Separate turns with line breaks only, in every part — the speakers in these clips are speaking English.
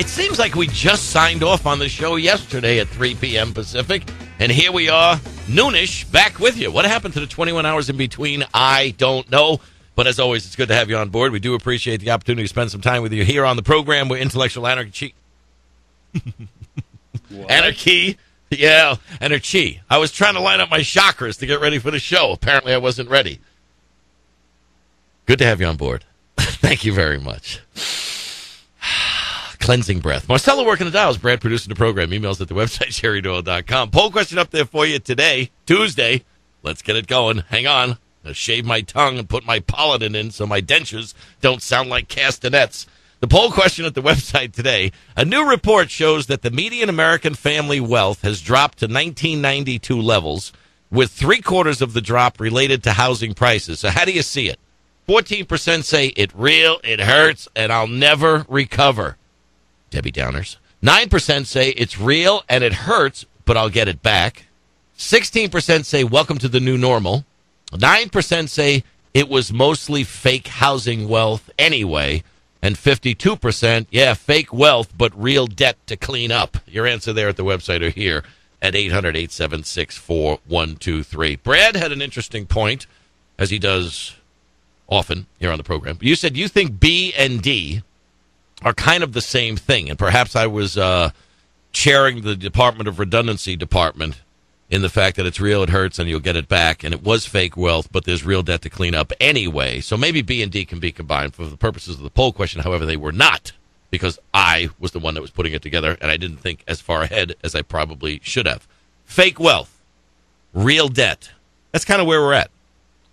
It seems like we just signed off on the show yesterday at 3 p.m. Pacific, and here we are, noonish, back with you. What happened to the 21 hours in between? I don't know. But as always, it's good to have you on board. We do appreciate the opportunity to spend some time with you here on the program with Intellectual Anarchy. Anarchy. Yeah, Anarchy. I was trying to line up my chakras to get ready for the show. Apparently, I wasn't ready. Good to have you on board. Thank you very much. Cleansing breath. Marcella working the dials. Brad producing the program. Emails at the website, sherrydoyle.com. Poll question up there for you today, Tuesday. Let's get it going. Hang on. I'll shave my tongue and put my pollen in so my dentures don't sound like castanets. The poll question at the website today. A new report shows that the median American family wealth has dropped to 1992 levels, with 3/4 of the drop related to housing prices. So how do you see it? 14% say it real, it hurts, and I'll never recover. Debbie Downers. 9% say it's real and it hurts, but I'll get it back. 16% say welcome to the new normal. 9% say it was mostly fake housing wealth anyway. And 52%, yeah, fake wealth, but real debt to clean up. Your answer there at the website or here at 800-876-4123. Brad had an interesting point, as he does often here on the program. You said you think B and D are kind of the same thing, and perhaps I was chairing the Department of Redundancy department in the fact that it's real, it hurts, and you'll get it back, and it was fake wealth, but there's real debt to clean up anyway. So maybe B and D can be combined for the purposes of the poll question. However, they were not, because I was the one that was putting it together, and I didn't think as far ahead as I probably should have. Fake wealth, real debt. That's kind of where we're at.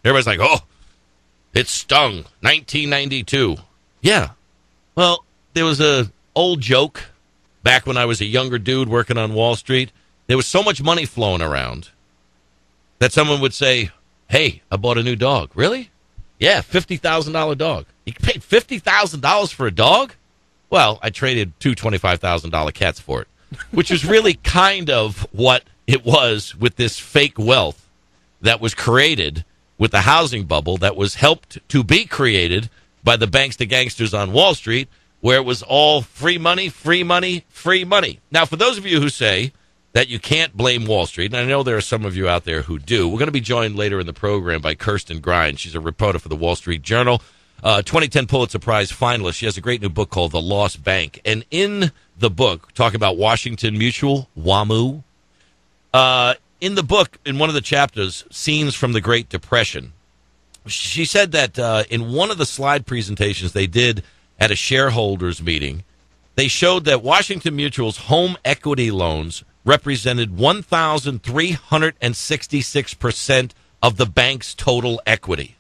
Everybody's like, oh, it stung, 1992. Yeah, well, there was a old joke back when I was a younger dude working on Wall Street. There was so much money flowing around that someone would say, hey, I bought a new dog. Really? Yeah, $50,000 dog. You paid $50,000 for a dog? Well, I traded two $25,000 cats for it, which is really kind of what it was with this fake wealth that was created with the housing bubble that was helped to be created by the banks to gangsters on Wall Street, where it was all free money, free money, free money. Now, for those of you who say that you can't blame Wall Street, and I know there are some of you out there who do, we're going to be joined later in the program by Kirsten Grind. She's a reporter for the Wall Street Journal, 2010 Pulitzer Prize finalist. She has a great new book called The Lost Bank. And in the book, talking about Washington Mutual, WAMU, in the book, in one of the chapters, Scenes from the Great Depression, she said that in one of the slide presentations they did at a shareholders meeting, they showed that Washington Mutual's home equity loans represented 1,366% of the bank's total equity.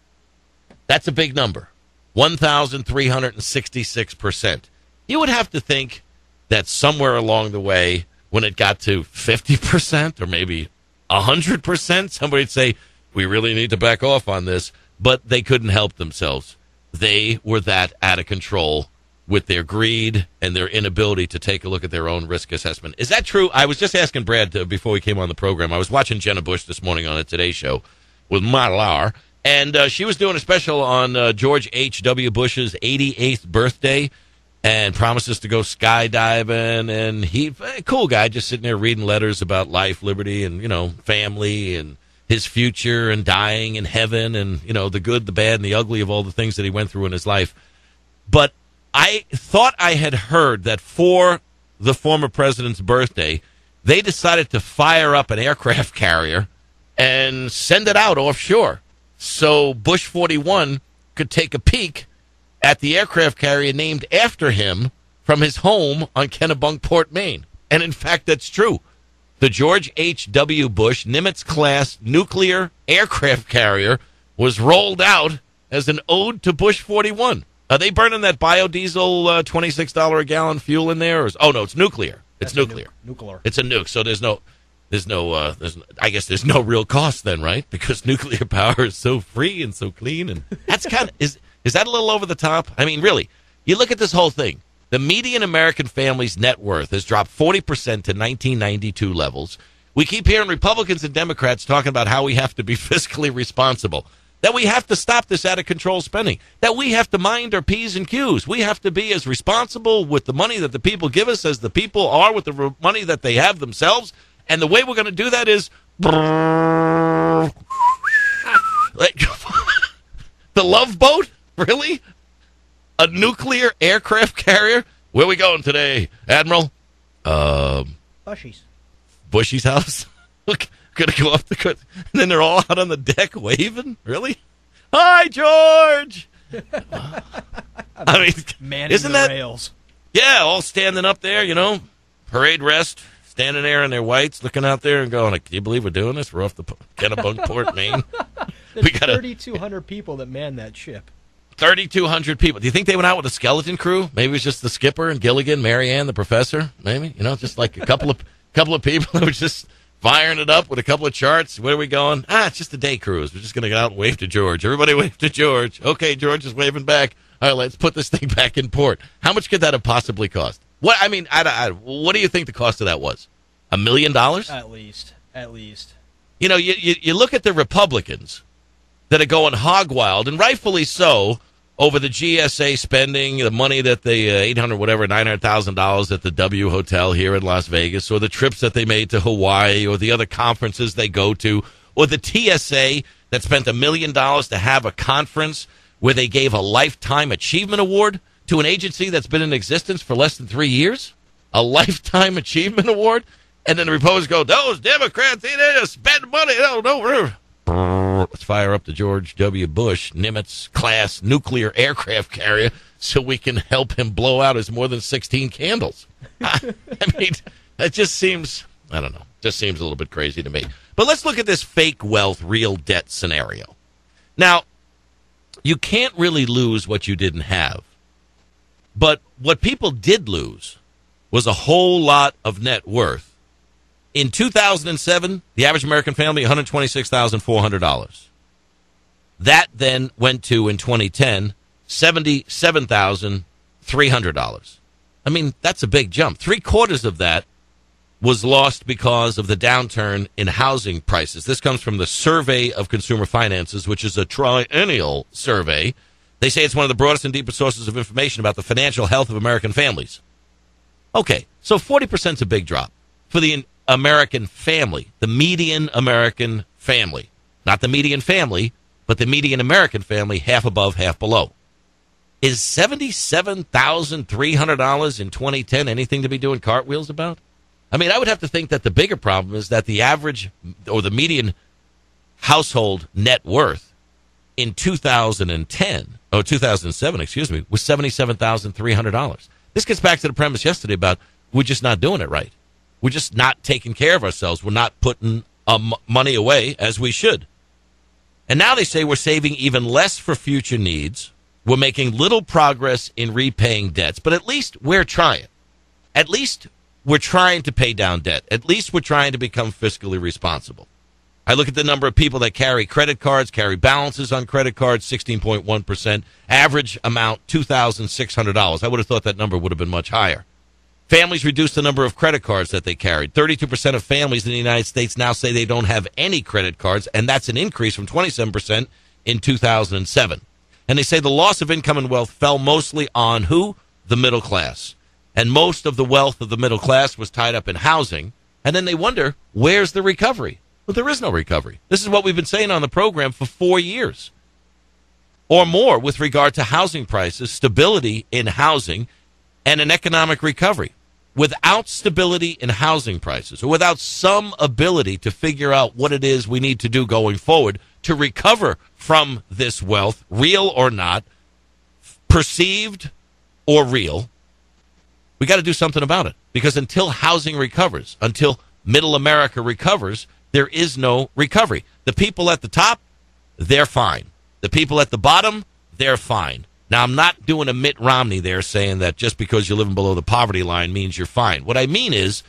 That's a big number, 1,366%. You would have to think that somewhere along the way, when it got to 50% or maybe 100%, somebody would say, we really need to back off on this. But they couldn't help themselves. They were that out of control with their greed and their inability to take a look at their own risk assessment. Is that true? I was just asking Brad before we came on the program. I was watching Jenna Bush this morning on a Today Show with Malar, and she was doing a special on George H.W. Bush's 88th birthday and promises to go skydiving. And he, cool guy, just sitting there reading letters about life, liberty, and, family and his future and dying and heaven and, the good, the bad, and the ugly of all the things that he went through in his life. But I thought I had heard that for the former president's birthday, they decided to fire up an aircraft carrier and send it out offshore so Bush 41 could take a peek at the aircraft carrier named after him from his home on Kennebunkport, Maine. And in fact, that's true. The George H.W. Bush Nimitz-class nuclear aircraft carrier was rolled out as an ode to Bush 41. Are they burning that biodiesel $26 a gallon fuel in there? Oh, no, it's nuclear. It's nuclear. Nuclear. It's a nuke, so I guess there's no real cost then, right? Because nuclear power is so free and so clean. And that's kind of, is that a little over the top? I mean, really, you look at this whole thing. The median American family's net worth has dropped 40% to 1992 levels. We keep hearing Republicans and Democrats talking about how we have to be fiscally responsible. that we have to stop this out-of-control spending, that we have to mind our P's and Q's. We have to be as responsible with the money that the people give us as the people are with the money that they have themselves. And the way we're going to do that is the Love Boat? Really? A nuclear aircraft carrier? Where are we going today, Admiral? Bushy's house? Gonna go up and then they're all out on the deck waving? Really? Hi, George! I mean,
Manning
isn't
the
that
rails?
Yeah, all standing up there, parade rest, standing there in their whites, looking out there and going, like, "Do you believe we're doing this? We're off the Kennebunkport, Maine."
There's 3,200 people that man that ship.
3,200 people. Do you think they went out with a skeleton crew? Maybe it was just the skipper and Gilligan, Mary Ann, the professor. Maybe just like a couple of people who were just firing it up with a couple of charts. Where are we going? It's just a day cruise. We're just going to get out and wave to George. Everybody wave to George. Okay, George is waving back. All right, let's put this thing back in port. How much could that have possibly cost? What do you think the cost of that was? $1 million?
At least.
You look at the Republicans that are going hog wild, and rightfully so, over the GSA spending, the money that the $900,000 at the W Hotel here in Las Vegas, or the trips that they made to Hawaii, or the other conferences they go to, or the TSA that spent $1 million to have a conference where they gave a Lifetime Achievement Award to an agency that's been in existence for less than 3 years? A Lifetime Achievement Award? And then the Republicans go, those Democrats, they just spend money. No. Let's fire up the George W. Bush Nimitz-class nuclear aircraft carrier so we can help him blow out his more than 16 candles. I mean, that just seems, I don't know, just seems a little bit crazy to me. But let's look at this fake wealth, real debt scenario. Now, you can't really lose what you didn't have. But what people did lose was a whole lot of net worth. In 2007, the average American family, $126,400. That then went to, in 2010, $77,300. I mean, that's a big jump. 3/4 of that was lost because of the downturn in housing prices. This comes from the Survey of Consumer Finances, which is a triennial survey. They say it's one of the broadest and deepest sources of information about the financial health of American families. Okay, so 40% is a big drop for the American family, the median American family. Not the median family, but the median American family, half above, half below. Is $77,300 in 2010 anything to be doing cartwheels about? I mean, I would have to think that the bigger problem is that the average or the median household net worth in 2007, was $77,300. This gets back to the premise yesterday about we're just not doing it right. We're just not taking care of ourselves. We're not putting money away as we should. And now they say we're saving even less for future needs. We're making little progress in repaying debts, but at least we're trying. At least we're trying to pay down debt. At least we're trying to become fiscally responsible. I look at the number of people that carry credit cards, carry balances on credit cards, 16.1%. Average amount, $2,600. I would have thought that number would have been much higher. Families reduced the number of credit cards that they carried. 32% of families in the United States now say they don't have any credit cards, and that's an increase from 27% in 2007. And they say the loss of income and wealth fell mostly on who? The middle class. And most of the wealth of the middle class was tied up in housing. And then they wonder, where's the recovery? Well, there is no recovery. This is what we've been saying on the program for 4 years or more with regard to housing prices, stability in housing, and an economic recovery. Without stability in housing prices, or without some ability to figure out what it is we need to do going forward to recover from this wealth, real or not, perceived or real, we got to do something about it. Because until housing recovers, until middle America recovers, there is no recovery. The people at the top, they're fine. The people at the bottom, they're fine. Now, I'm not doing a Mitt Romney there saying that just because you're living below the poverty line means you're fine. What I mean is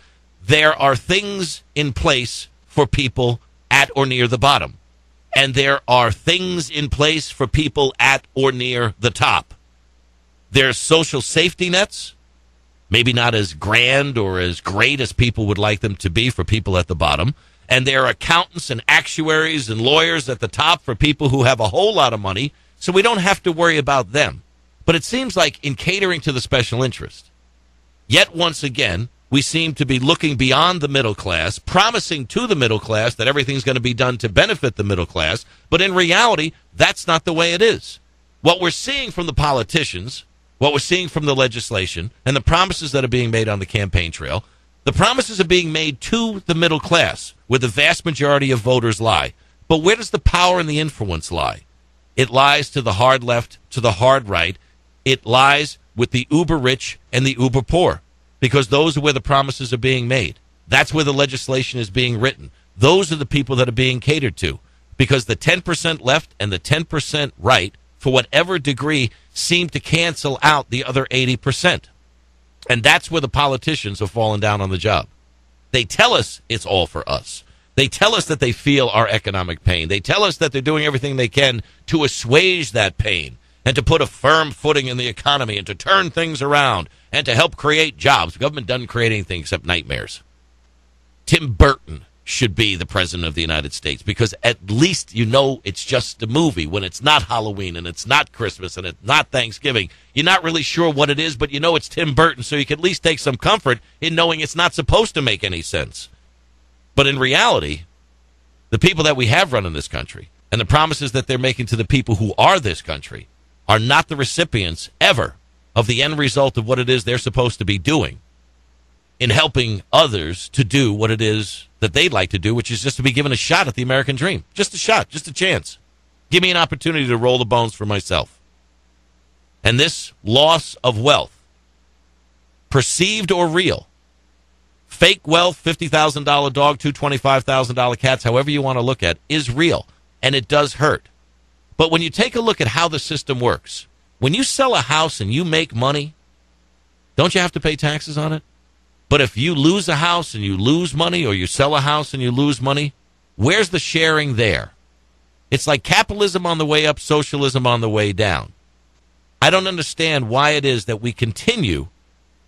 there are things in place for people at or near the bottom. And there are things in place for people at or near the top. There's social safety nets, maybe not as grand or as great as people would like them to be for people at the bottom. And there are accountants and actuaries and lawyers at the top for people who have a whole lot of money, so we don't have to worry about them. But it seems like in catering to the special interest, yet once again, we seem to be looking beyond the middle class, promising to the middle class that everything's going to be done to benefit the middle class, but in reality, that's not the way it is. What we're seeing from the politicians, what we're seeing from the legislation, and the promises that are being made on the campaign trail, the promises are being made to the middle class, where the vast majority of voters lie. But where does the power and the influence lie? It lies to the hard left, to the hard right. It lies with the uber rich and the uber poor, because those are where the promises are being made. That's where the legislation is being written. Those are the people that are being catered to, because the 10% left and the 10% right, for whatever degree, seem to cancel out the other 80%. And that's where the politicians have fallen down on the job. They tell us it's all for us. They tell us that they feel our economic pain. They tell us that they're doing everything they can to assuage that pain and to put a firm footing in the economy and to turn things around and to help create jobs. The government doesn't create anything except nightmares. Tim Burton should be the president of the United States, because at least you know it's just a movie. When it's not Halloween and it's not Christmas and it's not Thanksgiving, you're not really sure what it is, but you know it's Tim Burton, so you can at least take some comfort in knowing it's not supposed to make any sense. But in reality, the people that we have running this country and the promises that they're making to the people who are this country are not the recipients ever of the end result of what it is they're supposed to be doing in helping others to do what it is that they'd like to do, which is just to be given a shot at the American dream. Just a shot, just a chance. Give me an opportunity to roll the bones for myself. And this loss of wealth, perceived or real, fake wealth, $50,000 dog, two $25,000 cats, however you want to look at, is real, and it does hurt. But when you take a look at how the system works, when you sell a house and you make money, don't you have to pay taxes on it? But if you lose a house and you lose money, or you sell a house and you lose money, where's the sharing there? It's like capitalism on the way up, socialism on the way down. I don't understand why it is that we continue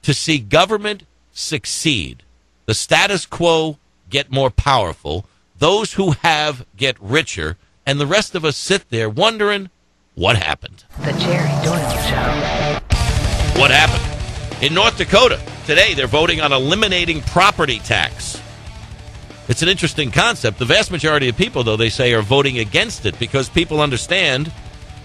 to see government succeed, the status quo get more powerful, those who have get richer, and the rest of us sit there wondering what happened.
The Jerry Doyle Show.
What happened? In North Dakota, today they're voting on eliminating property tax. It's an interesting concept. The vast majority of people, though, they say, are voting against it because people understand,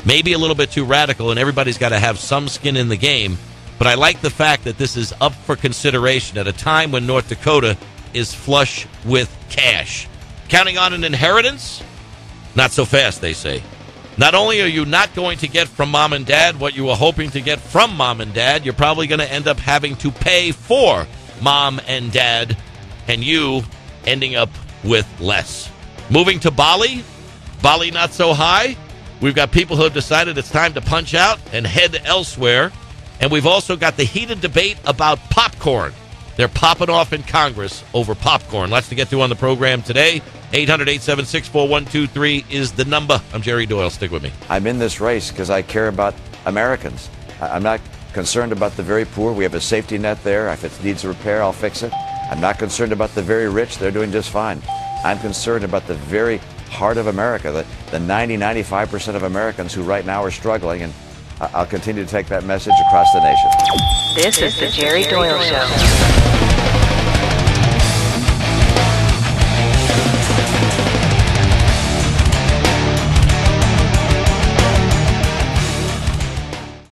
maybe a little bit too radical, and everybody's got to have some skin in the game. But I like the fact that this is up for consideration at a time when North Dakota is flush with cash. Counting on an inheritance? Not so fast, they say. Not only are you not going to get from mom and dad what you were hoping to get from mom and dad, you're probably going to end up having to pay for mom and dad, and you ending up with less. Moving to Bali? Bali not so high? We've got people who have decided it's time to punch out and head elsewhere. And we've also got the heated debate about popcorn. They're popping off in Congress over popcorn. Lots to get to on the program today. 800-876-4123 is the number. I'm Jerry Doyle. Stick with me.
I'm in this race because I care about Americans. I'm not concerned about the very poor. We have a safety net there. If it needs repair, I'll fix it. I'm not concerned about the very rich. They're doing just fine. I'm concerned about the very heart of America, the 95% of Americans who right now are struggling, and I'll continue to take that message across the nation.
This is the Jerry Doyle Show.